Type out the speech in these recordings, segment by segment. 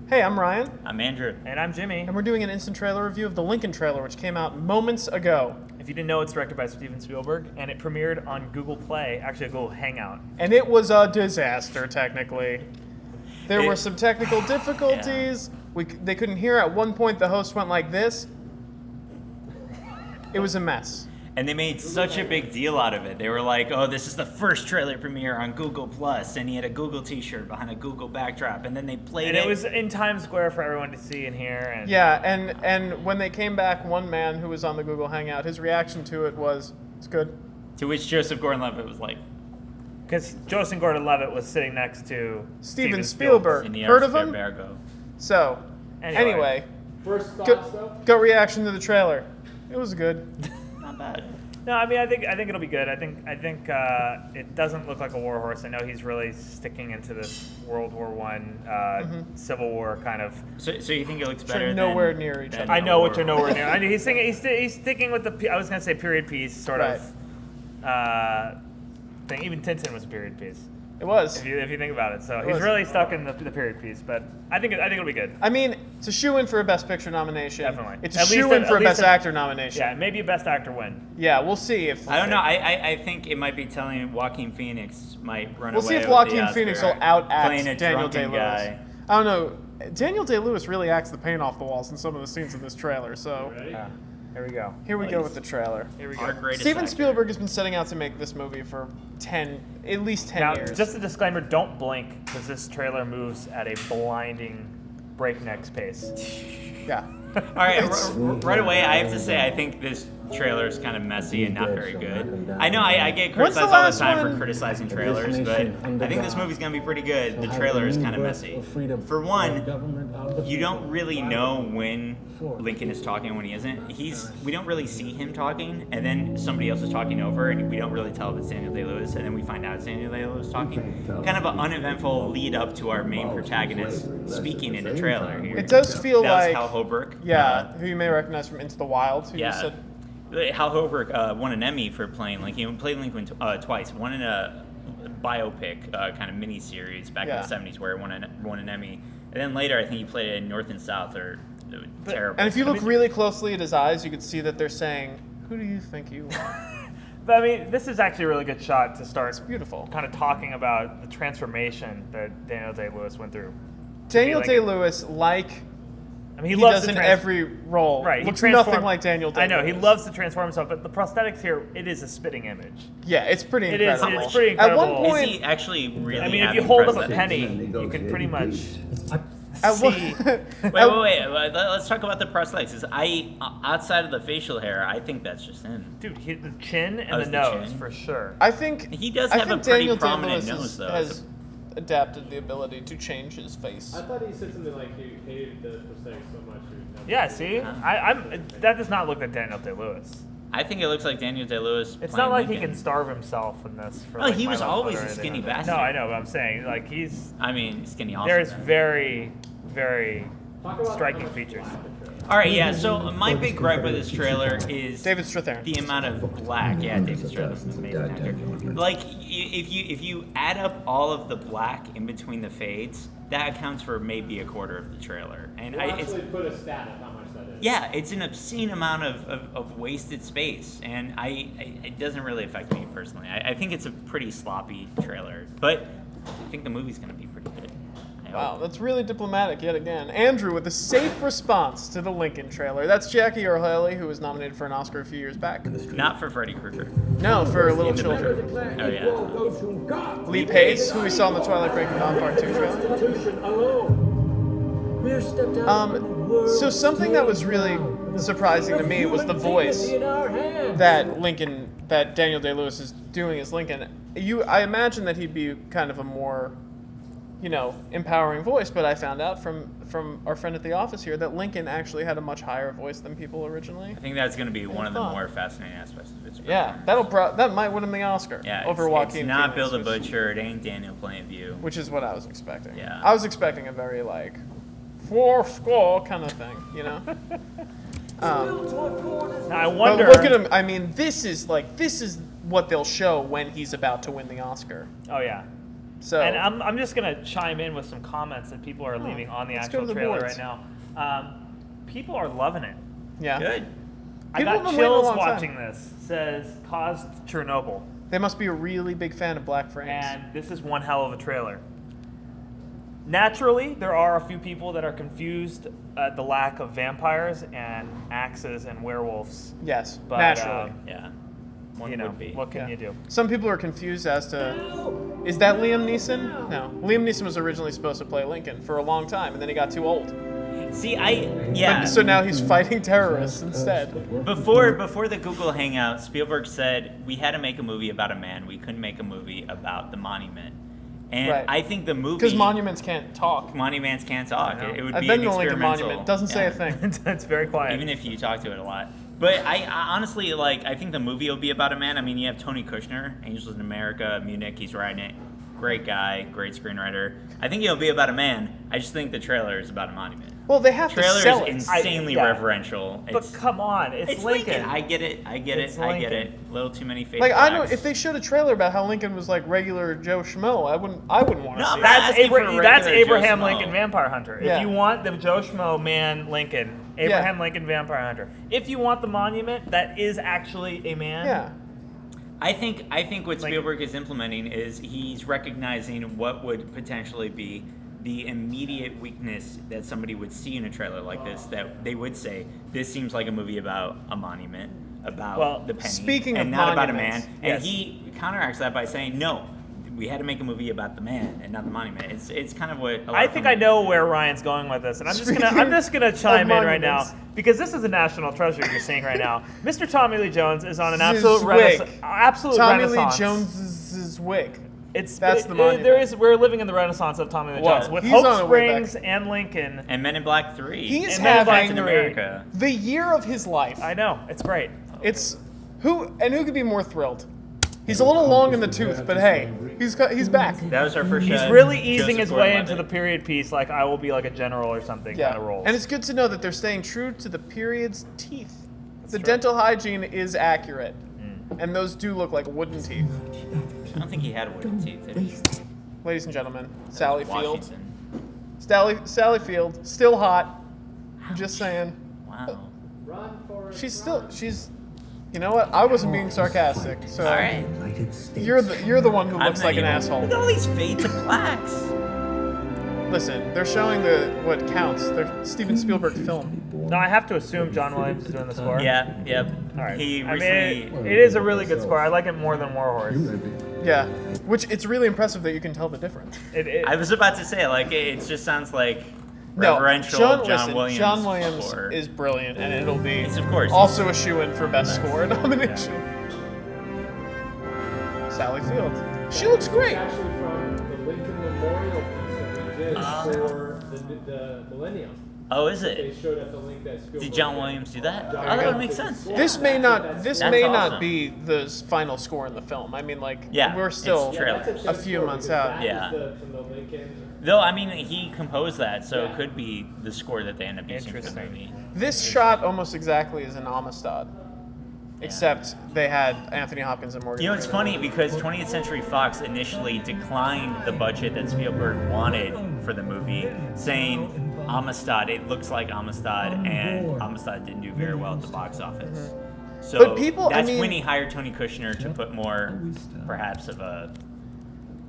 Hey, I'm Ryan, I'm Andrew. And I'm Jimmy. and we're doing an instant trailer review of the Lincoln trailer, which came out moments ago. If you didn't know, it's directed by Steven Spielberg, and it premiered on Google Play, actually a Google Hangout. And it was a disaster, technically. There were some technical difficulties. They couldn't hear. At one point, the host went like this. It was a mess. And they made such a big deal out of it. They were like, oh, this is the first trailer premiere on Google Plus, and he had a Google t-shirt behind a Google backdrop, and then they played And it. it was in Times Square for everyone to see and hear. And Yeah, and when they came back, one man who was on the Google Hangout, his reaction to it was, it's good. To which Joseph Gordon-Levitt was like, because Joseph Gordon-Levitt was sitting next to Steven Spielberg. in the Heard of him? Ergo. So, anyway, First thoughts, though? gut reaction to the trailer. It was good. Not bad. No, I mean, I think it'll be good. I think it doesn't look like a war horse. I know he's really sticking into this World War I, Civil War kind of. So you think it looks better They're than nowhere near each than other. I know what War you're nowhere near. I mean, he's sticking with the. I was gonna say period piece sort of thing. Even Tintin was a period piece. It was. If you think about it, so he's was. really stuck in the period piece. But I think it'll be good. I mean, it's a shoe-in for a Best Picture nomination. Definitely. It's a At least shoe-in a- for a at least Best a- Actor nomination. Yeah, maybe a Best Actor win. Yeah, we'll see if... I don't know. I think it might be telling Joaquin Phoenix might run We'll away see if with Joaquin the Oscar. Phoenix will out-act Playing a Daniel drunken Day-Lewis. guy. I don't know. Daniel Day-Lewis really acts the paint off the walls in some of the scenes in this trailer, so... Here we go. Here we go with the trailer. Here we Our go. greatest Steven actor. Spielberg has been setting out to make this movie for at least 10 Now, years. just a disclaimer: don't blink because this trailer moves at a blinding, breakneck pace. Yeah. All right, right away, I have to say I think this trailer is kind of messy and not very good. I know I get When's the criticized all the last time one? for criticizing trailers, but I think this movie's going to be pretty good. The trailer is kind of messy. For one, you don't really know when Lincoln is talking and when he isn't. We don't really see him talking, and then somebody else is talking over, and we don't really tell if it's Daniel Day-Lewis, and then we find out it's Daniel Day-Lewis talking. Kind of an uneventful lead up to our main protagonist speaking in the trailer here. It does feel that like... was Hal Holbrook. who you may recognize from Into the Wild, who you Yeah. said... Hal Holbrook won an Emmy for playing Lincoln. He played Lincoln twice. One in a biopic kind of mini series back in the 70s where he won an Emmy. And then later, I think he played it in North and South or terrible. And if you look really closely at his eyes, you can see that they're saying, who do you think you are? But I mean, this is actually a really good shot to start. It's beautiful. Kind of talking about the transformation that Daniel Day-Lewis went through. Daniel Lincoln. Day-Lewis, like I mean, he loves does to in every role, Right, he looks transformed- nothing like Daniel I Day-Lewis. know he loves to transform himself, but the prosthetics here, it is a spitting image. Yeah, it's pretty It is. incredible. It's pretty At incredible. one point, Is he actually really I mean, if you having hold up a prosthetics? penny, you can pretty much at one, see. Wait. Let's talk about the prosthetics. Outside of the facial hair, I think that's just him. Dude, the chin and Oh, the it's the nose chin? for sure. I think He does I have a think pretty Daniel prominent Day-Lewis nose, though. has adapted the ability to change his face. I thought he said something like he hated the prosthetics so much. Yeah, see, I'm. That does not look like Daniel Day-Lewis. I think it looks like Daniel Day-Lewis. It's playing not like he Lincoln. can starve himself in this. For, Oh, like, he My was Left always Foot or a anything skinny like that. bastard. No, I know, but I'm saying like he's. I mean, skinny also. There's then. very, very striking features. All right, yeah. So my big gripe with this trailer is David Strathairn. the amount of black. Yeah, David Strathairn's an amazing actor. Like, if you add up all of the black in between the fades, that accounts for maybe a quarter of the trailer. And We'll it's actually put a stat of how much that is. yeah, it's an obscene amount of wasted space, and it doesn't really affect me personally. I think it's a pretty sloppy trailer, but I think the movie's gonna be pretty good. I Wow, hope. that's really diplomatic yet again. Andrew with a safe response to the Lincoln trailer. That's Jackie Earle Haley, who was nominated for an Oscar a few years back. Not for Freddy Krueger. No, for Little Children. Oh yeah. Lee Pace, who we saw in the Twilight Breaking Dawn Part 2 trailer. So something that was really surprising to me was the voice that Daniel Day-Lewis is doing as Lincoln. I imagine that he'd be kind of a more, empowering voice, but I found out from our friend at the office here that Lincoln actually had a much higher voice than people originally. I think that's going to be one of the thought. more fascinating aspects of its Yeah, performance. that might win him the Oscar over it's Joaquin not Phoenix, Bill the which- Butcher. It ain't Daniel Plainview. which is what I was expecting. Yeah. I was expecting a very four score kind of thing, Now, I But wonder. look at him. I mean, this is what they'll show when he's about to win the Oscar. Oh yeah. So, and I'm just gonna chime in with some comments that people are leaving on the actual trailer right now. People are loving it. Yeah. Good. I got chills watching this. Says caused Chernobyl. They must be a really big fan of Black Frames. And this is one hell of a trailer. Naturally, there are a few people that are confused at the lack of vampires and axes and werewolves. Yes, But, naturally. Yeah. You know, what can you do? Some people are confused as to, is that Liam Neeson? No. Liam Neeson was originally supposed to play Lincoln for a long time, and then he got too old. See, So now he's fighting terrorists instead. Before the Google Hangout, Spielberg said we had to make a movie about a man. We couldn't make a movie about the monument. And Right. I think the movie... Because monuments can't talk. Monuments can't talk. It would I've be been an to the Lincoln experimental... Monument. Doesn't say a thing. It's very quiet. Even if you talk to it a lot. But I honestly, like, I think the movie will be about a man. I mean, you have Tony Kushner, Angels in America, Munich, he's writing it. Great guy, great screenwriter. I think it'll be about a man. I just think the trailer is about a monument. Well, they have to Trailer sell is it. insanely reverential. But come on, it's Lincoln. I get it. I get It's it. A Lincoln. little too many fake Like, I know flags. if they showed a trailer about how Lincoln was like regular Joe Schmo, I wouldn't want to No, see I'm it. not That's, asking for a regular that's Joe Abraham Schmo. Lincoln Vampire Hunter. Yeah. If you want the Joe Schmo man Lincoln, Abraham Lincoln Vampire Hunter. If you want the monument, that is actually a man. Yeah. I think what Spielberg is implementing is he's recognizing what would potentially be the immediate weakness that somebody would see in a trailer like this, that they would say, this seems like a movie about a monument, about the penny, speaking and of not about a man. monuments, And yes. he counteracts that by saying, no, we had to make a movie about the man and not the monument. It's kind of what I think I know where Ryan's going with this, and I'm just gonna chime in right now because this is a national treasure you're seeing right now. Mr. Tommy Lee Jones is on an absolute renaissance. Tommy Lee Jones's wig. That's the monument. We're living in the renaissance of Tommy Lee What? Jones with He's on Hope the way Springs and Lincoln. And Men in Black 3. He's And Men in Black having in America. the year of his life. I know, it's great. It's who could be more thrilled? He's a little long in the tooth, but hey, he's back. That was our first He's really easing his way into the period piece, like I will be like a general or something kind of role. And it's good to know that they're staying true to the period's teeth. The true. dental hygiene is accurate, and those do look like wooden teeth. I don't think he had wooden teeth, did he? Ladies and gentlemen, Sally Field. Washington. Sally Field, still hot. Just saying. Wow. Run for She's. You know what? I wasn't being sarcastic. So All right. you're the one who looks like an Look asshole. at all these fades and blacks. Listen, they're showing what counts. They're Steven Spielberg film. No, I have to assume John Williams is doing the score. Yeah, yep. All right. He I recently... mean, it is a really good score. I like it more than Warhorse. Yeah, which it's really impressive that you can tell the difference. I was about to say, like, it just sounds like No, reverential John Williams. John Williams score. is brilliant, and it'll be It's, of course. also a shoe-in for best score nomination. Sally Field. She looks It's great. actually from the Lincoln Memorial piece that we did for the Millennium. Oh, is They it? showed at the link that Spielberg Did John did. Williams do that? John Oh, that would Williams make did the sense. score. This may not That's not awesome. be the final score in the film. I mean, like, Yeah, we're still it's trailer. That's a few score months because out. that Yeah. is from the Lincoln. Though, I mean, he composed that, so Yeah. it could be the score that they end up using for the Interesting. movie. This shot almost exactly is an Amistad, except they had Anthony Hopkins and Morgan. You know, it's Freeman. funny because 20th Century Fox initially declined the budget that Spielberg wanted for the movie, saying Amistad, it looks like Amistad, and Amistad didn't do very well at the box office. So But people- I that's mean- when he hired Tony Kushner to put more, perhaps, of a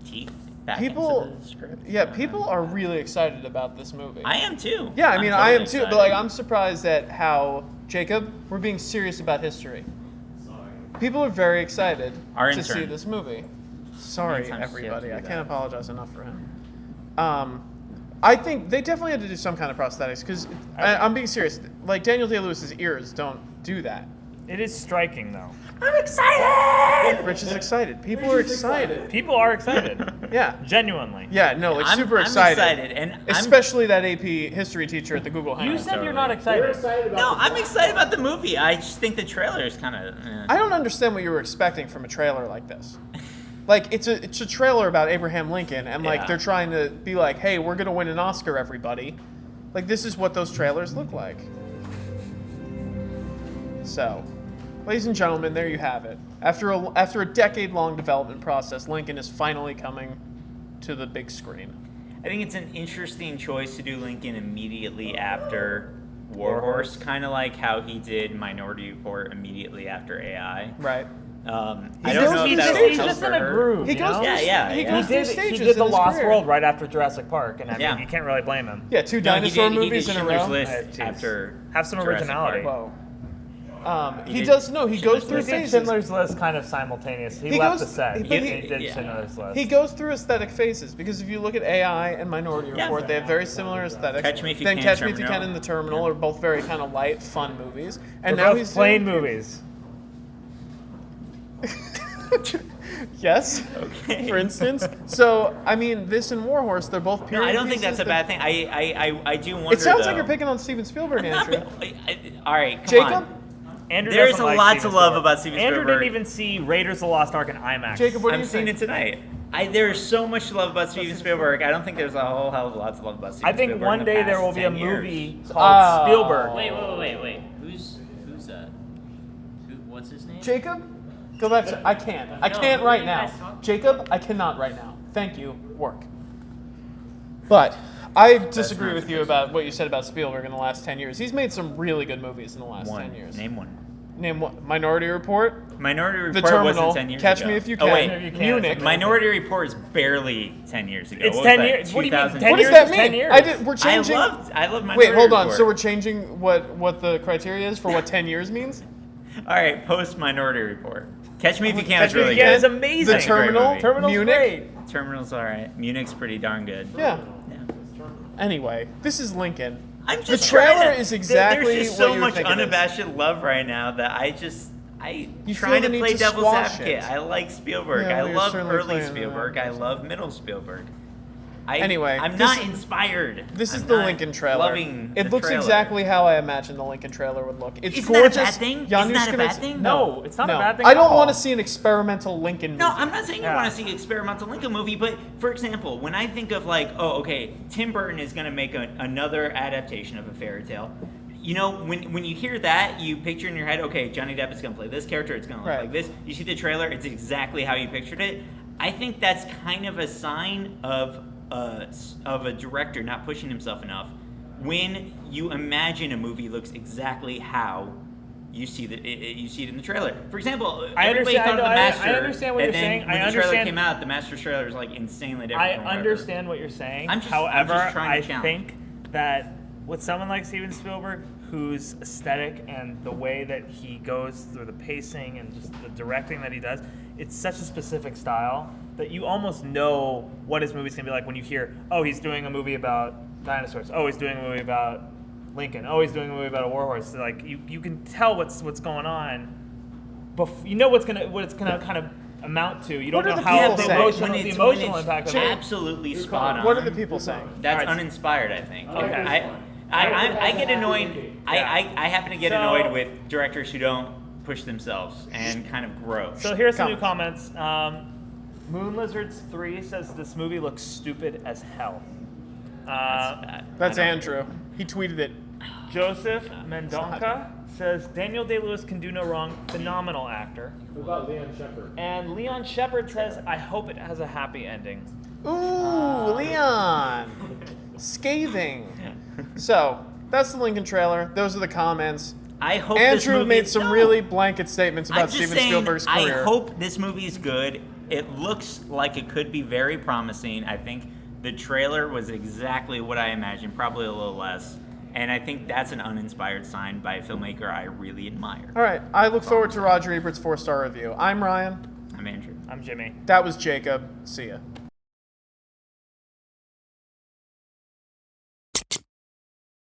teeth back People, into the script. yeah, people are really excited about this movie. I am too. Yeah, I I'm mean, totally I am too, excited. but like, I'm surprised at how Jacob, we're being serious about history. People are very excited Our to see intern. this movie. Sorry, Many times everybody. you I have to do can't that. apologize enough for him. I think they definitely had to do some kind of prosthetics because I'm being serious. Like Daniel Day-Lewis's ears don't do that. It is striking, though. I'm excited. Rich is excited. People are excited. People are excited. Yeah. Genuinely. Yeah. No, like I'm super I'm excited. and Especially that AP history teacher at the Google Hangout. You said you're not They're excited. excited about no, the I'm excited about the movie. I just think the trailer is kind of. I don't understand what you were expecting from a trailer like this. Like it's a trailer about Abraham Lincoln, and like Yeah. they're trying to be like, hey, we're gonna win an Oscar, everybody. Like this is what those trailers look like. So, ladies and gentlemen, there you have it. After a decade-long development process, Lincoln is finally coming to the big screen. I think it's an interesting choice to do Lincoln immediately after Warhorse, kind of like how he did Minority Report immediately after AI. Right. I don't know if that'll He's help just for in a her. groove. He goes you know? through, Yeah. he He goes through He stages did The in his Lost career. World right after Jurassic Park, and I mean, Yeah. you can't really blame him. Yeah, 2 No, dinosaur he movies did in a Schindler's row. List Jeez. after Have some Jurassic originality. Park. Whoa. He He did does no. He goes Schindler's through List. He did phases. Schindler's List kind of simultaneous. He left goes- the set. but He did yeah. Schindler's List. He goes through aesthetic phases because if you look at AI and Minority Yeah. Report, they have very similar aesthetics. Catch Me If You then Can, Catch Me If You Terminal. Can and The Terminal are both very kind of light, fun movies. And They're now both he's plain doing- movies. Yes. Okay. For instance. So I mean, this and Warhorse, they're both No, period I don't think pieces that's a that- bad thing. I do wonder. It sounds though. like you're picking on Steven Spielberg, Andrew. All right, come Jacob. on. Andrew There's doesn't a like lot Steven to love Spielberg. about Steven Andrew Spielberg. didn't even see Raiders of the Lost Ark in IMAX. Jacob, what do I'm you seeing think? it tonight. There's so much to love about Steven Spielberg. I don't think there's a whole hell of a lot to love about Steven I think Spielberg. one in the day there past will be a 10 years. movie called Spielberg. Wait. Who's that? What's his name? Jacob, go back to. I can't. I No, can't who right are you now. guys talking- Jacob, I cannot right now. Thank you. Work. But I disagree not with you about what you said about Spielberg in the last 10 years. He's made some really good movies in the last 10 years. Name one. Name what? Minority Report, Minority The Report Terminal, wasn't 10 years Catch ago. Me If You Oh, Can, wait. Munich. Minority Report is barely 10 years ago. It's What 10 was that, years. What do you mean, 2000? 10 What does years that is mean? 10 years. We're changing. I love Minority Wait, hold on. Report. So we're changing what the criteria is for what 10 years means? All right, post Minority Report. Catch Me If You Can Catch is Me If really You Can good. is amazing. The That's a great Terminal, movie. Terminal's Munich. great. Terminal's all right. Munich's pretty darn good. Yeah. Yeah. Anyway, this is Lincoln. I'm The just trailer trying to- is exactly There's just what so you much think it is. unabashed love right now that You trying feel to the play need to devil's squash advocate. it. I like Spielberg. Yeah, I well, you're love certainly early playing that. Spielberg. I love middle Spielberg. Anyway, I'm this- not inspired. This is I'm the not Lincoln trailer. Loving It the looks trailer. exactly how I imagined the Lincoln trailer would look. It's Isn't that a gorgeous. bad thing? Isn't Janusz that a bad Kaminski- thing? No, it's not a No. bad thing I at don't all. want to see an experimental Lincoln movie. No, I'm not saying you Yeah. want to see experimental Lincoln movie, but for example, when I think of like, oh, okay, Tim Burton is going to make another adaptation of a fairy tale. You know, when you hear that, you picture in your head, okay, Johnny Depp is going to play this character, it's going to look Right. like this. You see the trailer, it's exactly how you pictured it. I think that's kind of a sign of a director not pushing himself enough when you imagine a movie looks exactly how you see it in the trailer. For example, I everybody understand- thought of The I Master, understand what and you're then saying. when I the trailer understand- came out, the Master's trailer is like insanely different. I from whatever. understand what you're saying. I'm just However, trying to I challenge. think that with someone like Steven Spielberg, whose aesthetic and the way that he goes through the pacing and just the directing that he does, it's such a specific style that you almost know what his movie's gonna be like when you hear, oh, he's doing a movie about dinosaurs. Oh, he's doing a movie about Lincoln. Oh, he's doing a movie about a warhorse. So, like you can tell what's going on. You know what it's gonna kind of amount to. You don't What are know the how people the saying? emotional, When the it's emotional impact of it. absolutely spot on. What are the people saying? That's All right. uninspired, I think. Okay. I get annoyed. I happen to get So- annoyed with directors who don't push themselves and kind of grow. So here's some new Comments. comments. Moon Lizards 3 says this movie looks stupid as hell. bad. That's I don't- Andrew. He tweeted it. Joseph Mendonca says Daniel Day-Lewis can do no wrong. Phenomenal actor. What about Leon Shepard? And Leon Shepard says, I hope it has a happy ending. Ooh, Leon. Scathing. So, that's the Lincoln trailer. Those are the comments. I hope this Andrew movie, made some No. really blanket statements I'm about just Steven saying, Spielberg's career. I hope this movie is good. It looks like it could be very promising. I think the trailer was exactly what I imagined, probably a little less. And I think that's an uninspired sign by a filmmaker I really admire. All right, I look forward to Roger Ebert's 4-star review. I'm Ryan. I'm Andrew. I'm Jimmy. That was Jacob. See ya.